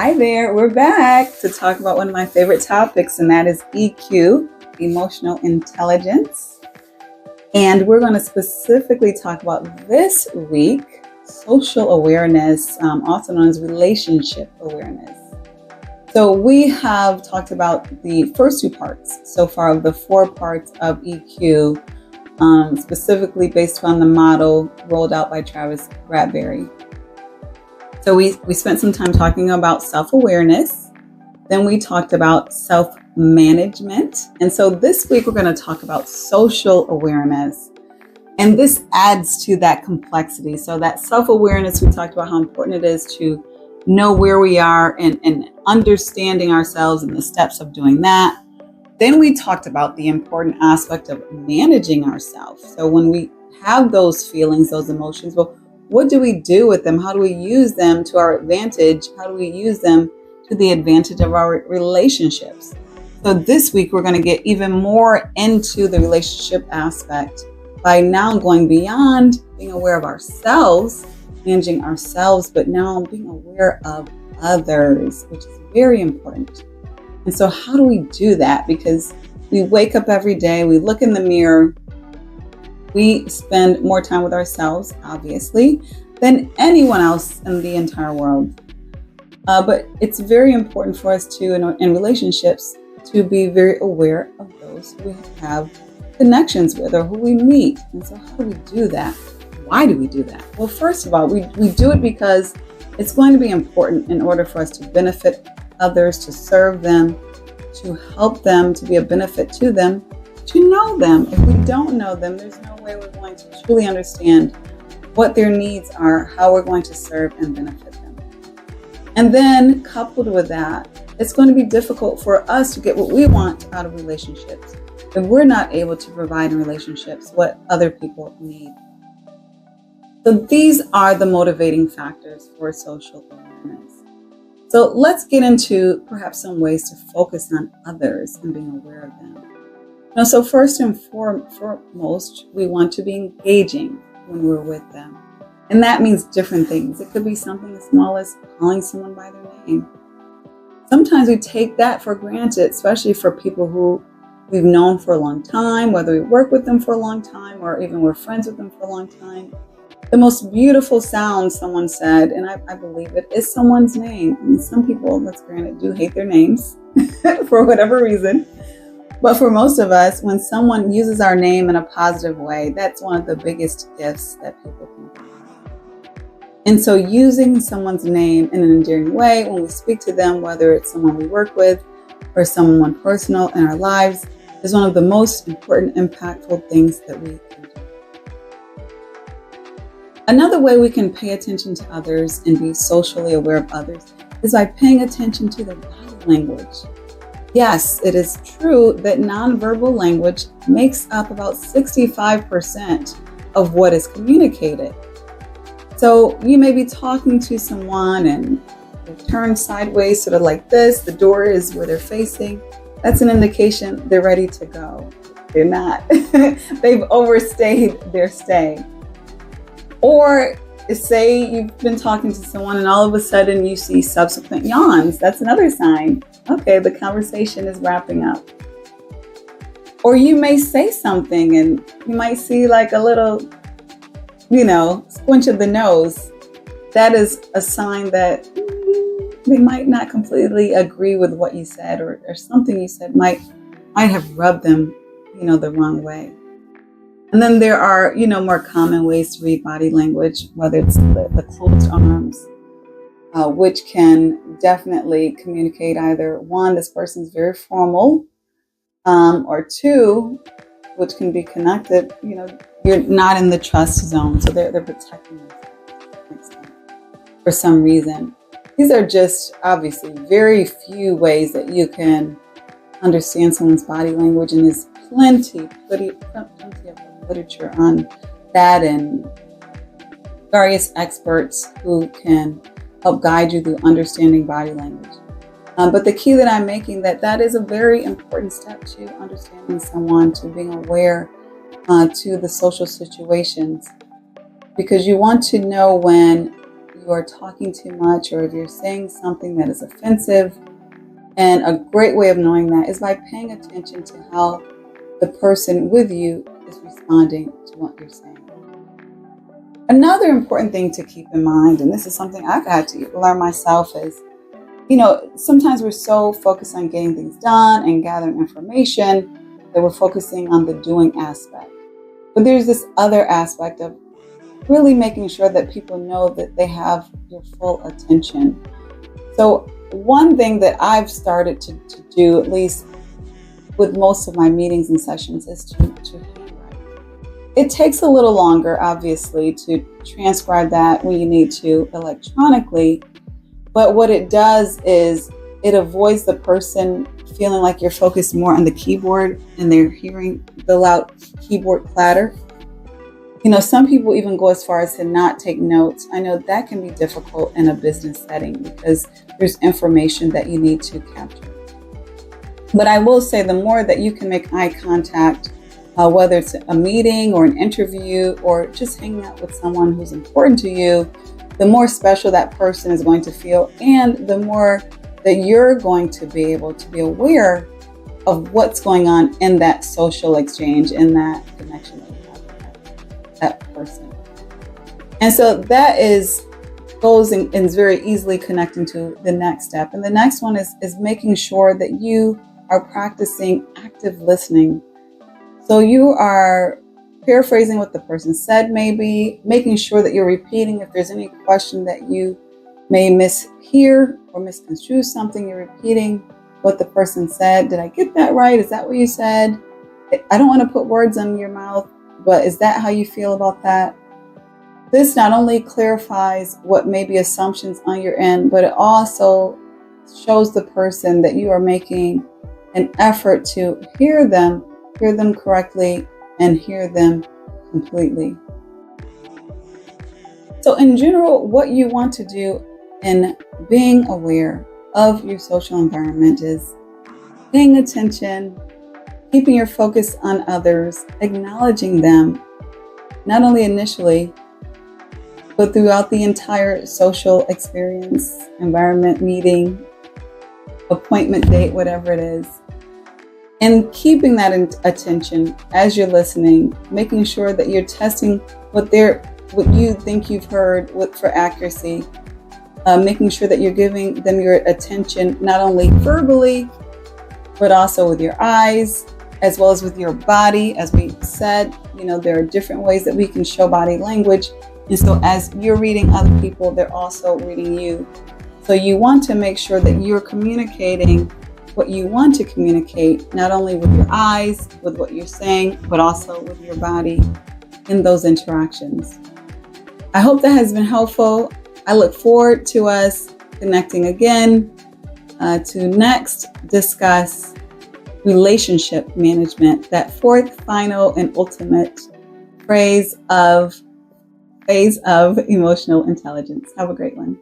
Hi there, we're back to talk about one of my favorite topics, and that is EQ, emotional intelligence. And we're going to specifically talk about this week social awareness, also known as relationship awareness. So we have talked about the first two parts so far of the 4 parts of EQ, specifically based on the model rolled out by Travis Bradberry. So we spent some time talking about self-awareness. Then we talked about self-management. And so this week we're going to talk about social awareness. And this adds to that complexity. So that self-awareness, we talked about how important it is to know where we are and understanding ourselves and the steps of doing that. Then we talked about the important aspect of managing ourselves. So when we have those feelings, those emotions, well, what do we do with them? How do we use them to our advantage? How do we use them to the advantage of our relationships? So this week, we're going to get even more into the relationship aspect by now going beyond being aware of ourselves, managing ourselves, but now being aware of others, which is very important. And so how do we do that? Because we wake up every day, we look in the mirror, we spend more time with ourselves, obviously, than anyone else in the entire world. But it's very important for us to, in relationships, to be very aware of those who we have connections with or who we meet. And so how do we do that? Why do we do that? Well, first of all, we do it because it's going to be important in order for us to benefit others, to serve them, to help them, to be a benefit to them, to know them. If we don't know them, there's no way we're going to truly understand what their needs are, how we're going to serve and benefit them. And then coupled with that, it's going to be difficult for us to get what we want out of relationships if we're not able to provide in relationships what other people need. So these are the motivating factors for social awareness. So let's get into perhaps some ways to focus on others and being aware of them. So first and foremost, we want to be engaging when we're with them. And that means different things. It could be something as small as calling someone by their name. Sometimes we take that for granted, especially for people who we've known for a long time, whether we work with them for a long time or even we're friends with them for a long time. The most beautiful sound, someone said, and I believe it, is someone's name. I mean, some people, that's granted, do hate their names for whatever reason. But for most of us, when someone uses our name in a positive way, that's one of the biggest gifts that people can give. And so using someone's name in an endearing way when we speak to them, whether it's someone we work with or someone personal in our lives, is one of the most important, impactful things that we can do. Another way we can pay attention to others and be socially aware of others is by paying attention to their body language. Yes, it is true that nonverbal language makes up about 65% of what is communicated. So you may be talking to someone and they turn sideways, sort of like this. The door is where they're facing. That's an indication they're ready to go. They're not. They've overstayed their stay. Or say you've been talking to someone and all of a sudden you see subsequent yawns. That's another sign. Okay, the conversation is wrapping up. Or you may say something and you might see like a little, squinch of the nose. That is a sign that they might not completely agree with what you said, or something you said might have rubbed them, the wrong way. And then there are, more common ways to read body language, whether it's the closed arms, which can definitely communicate either one, this person's very formal, or two, which can be connected, you're not in the trust zone. So they're protecting themselves for some reason. These are just obviously very few ways that you can understand someone's body language, and there's plenty of literature on that and various experts who can help guide you through understanding body language. But the key that I'm making, that is a very important step to understanding someone, to being aware to the social situations, because you want to know when you you are talking too much or if you're saying something that is offensive. And a great way of knowing that is by paying attention to how the person with you is responding to what you're saying. Another important thing to keep in mind, and this is something I've had to learn myself, is, sometimes we're so focused on getting things done and gathering information that we're focusing on the doing aspect. But there's this other aspect of really making sure that people know that they have your full attention. So one thing that I've started to do, at least with most of my meetings and sessions, is to handwrite. It takes a little longer, obviously, to transcribe that when you need to electronically. But what it does is it avoids the person feeling like you're focused more on the keyboard and they're hearing the loud keyboard clatter. Some people even go as far as to not take notes. I know that can be difficult in a business setting because there's information that you need to capture. But I will say the more that you can make eye contact, whether it's a meeting or an interview or just hanging out with someone who's important to you, the more special that person is going to feel, and the more that you're going to be able to be aware of what's going on in that social exchange, in that connection that you have with that person. And so that goes and is very easily connecting to the next step. And the next one is making sure that you are practicing active listening. So you are paraphrasing what the person said, maybe making sure that you're repeating if there's any question that you may mishear or misconstrue something. You're repeating what the person said. Did I get that right? Is that what you said? I don't want to put words in your mouth, but is that how you feel about that? This not only clarifies what may be assumptions on your end, but it also shows the person that you are making an effort to hear them correctly and hear them completely. So in general, what you want to do in being aware of your social environment is paying attention, keeping your focus on others, acknowledging them, not only initially, but throughout the entire social experience, environment, meeting, appointment date, whatever it is. And keeping that attention as you're listening, making sure that you're testing what you think you've heard for accuracy, making sure that you're giving them your attention, not only verbally, but also with your eyes, as well as with your body. As we said, there are different ways that we can show body language. And so as you're reading other people, they're also reading you. So you want to make sure that you're communicating what you want to communicate, not only with your eyes, with what you're saying, but also with your body in those interactions. I hope that has been helpful. I look forward to us connecting again to next discuss relationship management, that fourth, final, and ultimate phase of emotional intelligence. Have a great one.